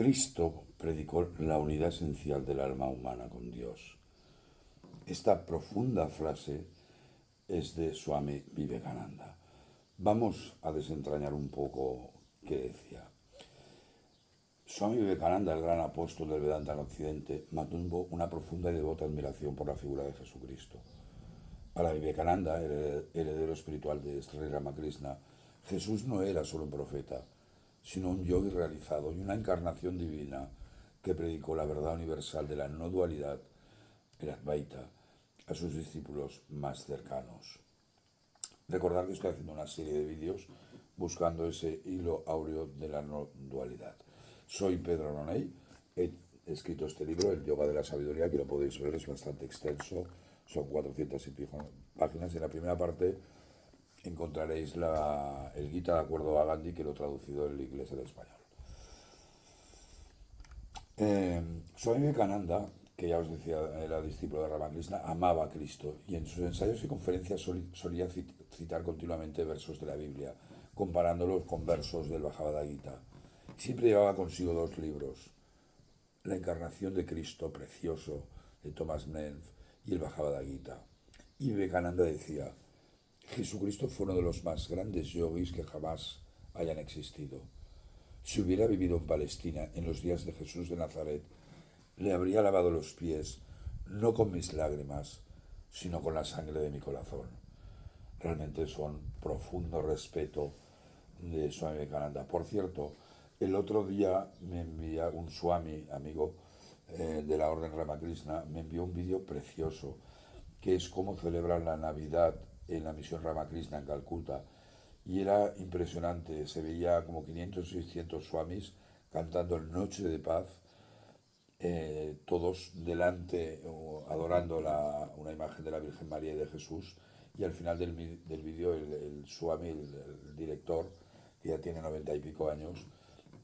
Cristo predicó la unidad esencial del alma humana con Dios. Esta profunda frase es de Swami Vivekananda. Vamos a desentrañar un poco qué decía. Swami Vivekananda, el gran apóstol del Vedanta en Occidente, mantuvo una profunda y devota admiración por la figura de Jesucristo. Para Vivekananda, heredero espiritual de Sri Ramakrishna, Jesús no era solo un profeta, sino un yogi realizado y una encarnación divina que predicó la verdad universal de la no dualidad, el Advaita, a sus discípulos más cercanos. Recordad que estoy haciendo una serie de vídeos buscando ese hilo áureo de la no dualidad. Soy Pedro Nonell, he escrito este libro, El Yoga de la Sabiduría, que lo podéis ver, es bastante extenso, son 400 y pico páginas. En la primera parte encontraréis el Gita de acuerdo a Gandhi, que lo he traducido del inglés al español. Swami Vivekananda, que ya os decía, era discípulo de Ramakrishna, amaba a Cristo y en sus ensayos y conferencias solía citar continuamente versos de la Biblia, comparándolos con versos del Bhagavad Gita. Siempre llevaba consigo dos libros, La Encarnación de Cristo, precioso, de Thomas Menz, y el Bhagavad Gita. Y Vivekananda decía: Jesucristo fue uno de los más grandes yogis que jamás hayan existido. Si hubiera vivido en Palestina en los días de Jesús de Nazaret, le habría lavado los pies, no con mis lágrimas, sino con la sangre de mi corazón. Realmente son profundo respeto de Swami Vivekananda. Por cierto, el otro día me envía un Swami, amigo de la Orden Ramakrishna, me envió un vídeo precioso, que es cómo celebran la Navidad en la misión Ramakrishna en Calcuta. Y era impresionante, se veía como 500 o 600 swamis cantando Noche de Paz, todos delante, adorando una imagen de la Virgen María y de Jesús. Y al final del vídeo el swami, el director, que ya tiene 90 y pico años,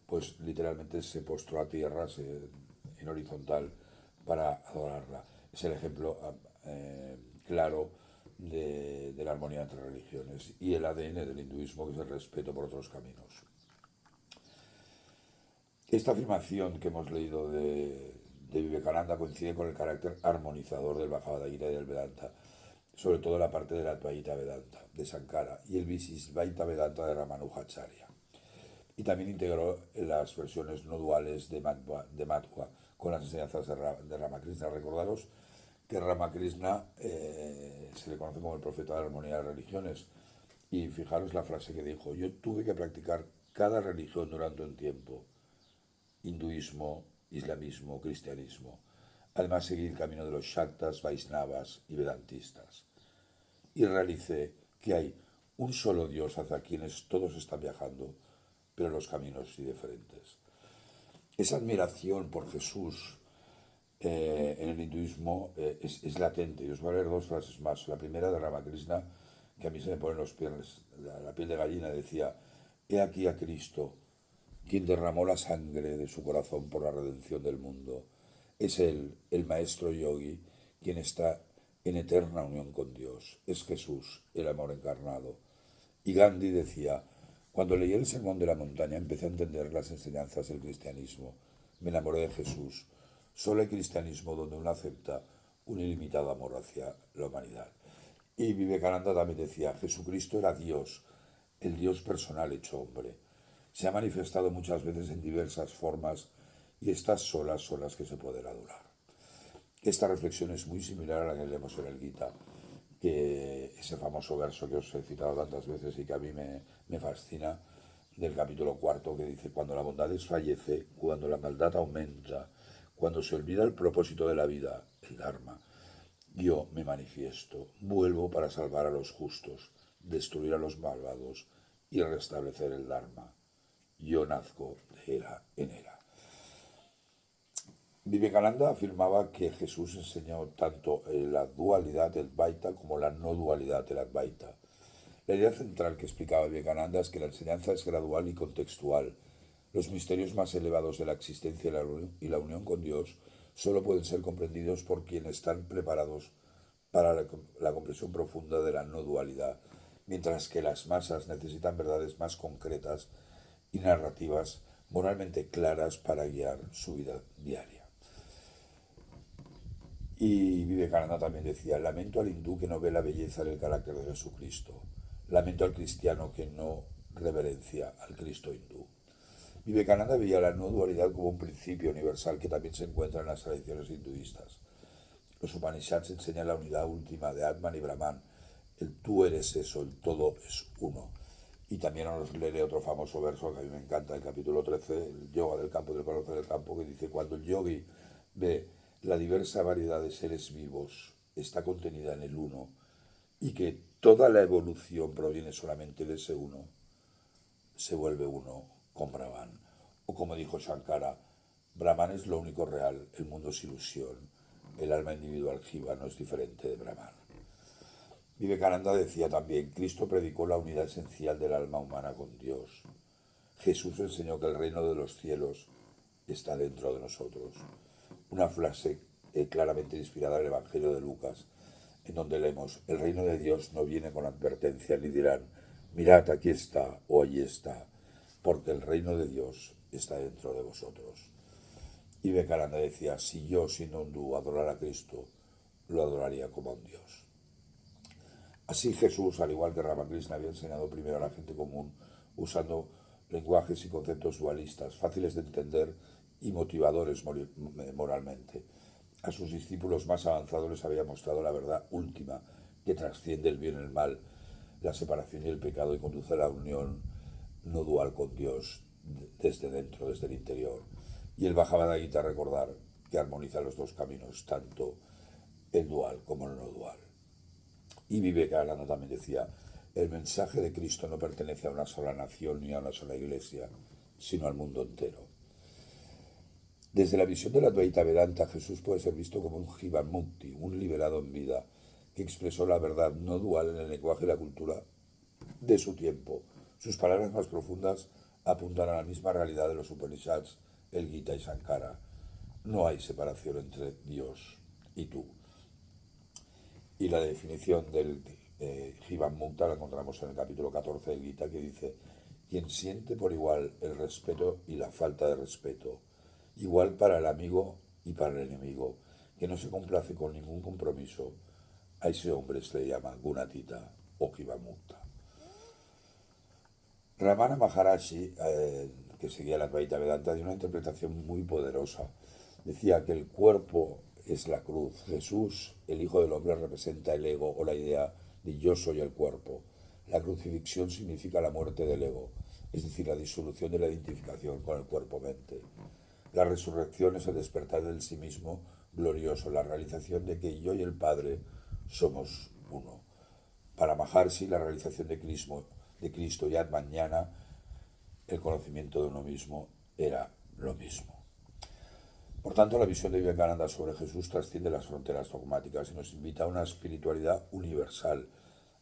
pues literalmente se postró a tierra en horizontal para adorarla. Es el ejemplo claro de la armonía entre religiones y el ADN del hinduismo, que es el respeto por otros caminos. Esta afirmación que hemos leído de Vivekananda coincide con el carácter armonizador del Bhagavad Gita y del Vedanta, sobre todo la parte del Advaita Vedanta de Sankara y el Visisvaita Vedanta de Ramanujacharya. Y también integró las versiones no duales de Madhva con las enseñanzas de Ramakrishna. Recordaros que Ramakrishna se le conoce como el profeta de la armonía de las religiones. Y fijaros la frase que dijo: yo tuve que practicar cada religión durante un tiempo: hinduismo, islamismo, cristianismo. Además seguí el camino de los Shaktas, Vaisnavas y Vedantistas. Y realicé que hay un solo Dios hacia quienes todos están viajando, pero los caminos sí diferentes. Esa admiración por Jesús en el hinduismo es latente. Y os voy a leer dos frases más. La primera de Ramakrishna, que a mí se me ponen los pies, la piel de gallina, decía: he aquí a Cristo, quien derramó la sangre de su corazón por la redención del mundo. Es Él, el maestro yogi, quien está en eterna unión con Dios. Es Jesús, el amor encarnado. Y Gandhi decía: cuando leí el Sermón de la Montaña empecé a entender las enseñanzas del cristianismo. Me enamoré de Jesús. Solo hay cristianismo donde uno acepta un ilimitado amor hacia la humanidad. Y Vivekananda también decía: Jesucristo era Dios, el Dios personal hecho hombre. Se ha manifestado muchas veces en diversas formas y estas solas son las que se pueden adorar. Esta reflexión es muy similar a la que leemos en el Gita, que ese famoso verso que os he citado tantas veces y que a mí me fascina, del capítulo cuarto, que dice: cuando la bondad desfallece, cuando la maldad aumenta, cuando se olvida el propósito de la vida, el Dharma, yo me manifiesto, vuelvo para salvar a los justos, destruir a los malvados y restablecer el Dharma. Yo nazco de era en era. Vivekananda afirmaba que Jesús enseñó tanto la dualidad, el Advaita, como la no dualidad, el Advaita. La idea central que explicaba Vivekananda es que la enseñanza es gradual y contextual. Los misterios más elevados de la existencia y la unión con Dios solo pueden ser comprendidos por quienes están preparados para la comprensión profunda de la no dualidad, mientras que las masas necesitan verdades más concretas y narrativas moralmente claras para guiar su vida diaria. Y Vivekananda también decía, lamento al hindú que no ve la belleza del carácter de Jesucristo, lamento al cristiano que no reverencia al Cristo hindú. Vivekananda veía la no dualidad como un principio universal que también se encuentra en las tradiciones hinduistas. Los Upanishads enseñan la unidad última de Atman y Brahman, el tú eres eso, el todo es uno. Y también nos leeré otro famoso verso que a mí me encanta, el capítulo 13, el yoga del campo, del conocer del campo, que dice, cuando el yogi ve la diversa variedad de seres vivos está contenida en el uno y que toda la evolución proviene solamente de ese uno, se vuelve uno con Brahman. O como dijo Shankara, Brahman es lo único real, el mundo es ilusión, el alma individual jiva no es diferente de Brahman. Vivekananda decía también, Cristo predicó la unidad esencial del alma humana con Dios. Jesús enseñó que el reino de los cielos está dentro de nosotros. Una frase claramente inspirada en el Evangelio de Lucas, en donde leemos, el reino de Dios no viene con advertencia, ni dirán, mirad, aquí está o allí está, porque el reino de Dios está dentro de vosotros. Y Vivekananda decía, si yo, siendo un hindú, adorara a Cristo, lo adoraría como a un Dios. Así Jesús, al igual que Ramakrishna, había enseñado primero a la gente común, usando lenguajes y conceptos dualistas, fáciles de entender y motivadores moralmente. A sus discípulos más avanzados les había mostrado la verdad última, que trasciende el bien y el mal, la separación y el pecado y conduce a la unión no dual con Dios desde dentro, desde el interior. Y el Bhagavad Gita recordar que armoniza los dos caminos, tanto el dual como el no dual. Y Vivekananda también decía, el mensaje de Cristo no pertenece a una sola nación ni a una sola iglesia, sino al mundo entero. Desde la visión de la Advaita Vedanta, Jesús puede ser visto como un Jivamukti, un liberado en vida, que expresó la verdad no dual en el lenguaje y la cultura de su tiempo. Sus palabras más profundas apuntan a la misma realidad de los Upanishads, el Gita y Sankara. No hay separación entre Dios y tú. Y la definición del Jivan Mukta la encontramos en el capítulo 14 del Gita, que dice, quien siente por igual el respeto y la falta de respeto, igual para el amigo y para el enemigo, que no se complace con ningún compromiso, a ese hombre se le llama Gunatita o Jivan Mukta. Ramana Maharashi, que seguía la Advaita Vedanta, dio una interpretación muy poderosa. Decía que el cuerpo es la cruz. Jesús, el Hijo del Hombre, representa el ego o la idea de yo soy el cuerpo. La crucifixión significa la muerte del ego, es decir, la disolución de la identificación con el cuerpo-mente. La resurrección es el despertar del sí mismo glorioso, la realización de que yo y el Padre somos uno. Para Maharishi, la realización de Cristo y mañana, el conocimiento de uno mismo era lo mismo. Por tanto, la visión de Vivekananda sobre Jesús trasciende las fronteras dogmáticas y nos invita a una espiritualidad universal.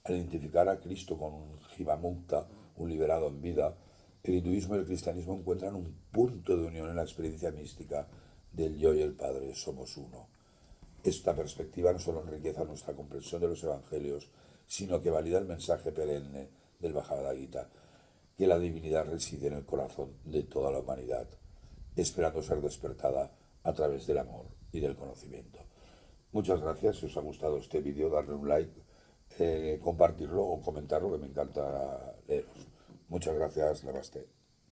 Al identificar a Cristo con un Jivamukta, un liberado en vida, el hinduismo y el cristianismo encuentran un punto de unión en la experiencia mística del yo y el Padre somos uno. Esta perspectiva no solo enriquece nuestra comprensión de los evangelios, sino que valida el mensaje perenne del Bhagavad Gita, que la divinidad reside en el corazón de toda la humanidad, esperando ser despertada a través del amor y del conocimiento. Muchas gracias, si os ha gustado este vídeo, darle un like, compartirlo o comentarlo, que me encanta leeros. Muchas gracias, Namaste.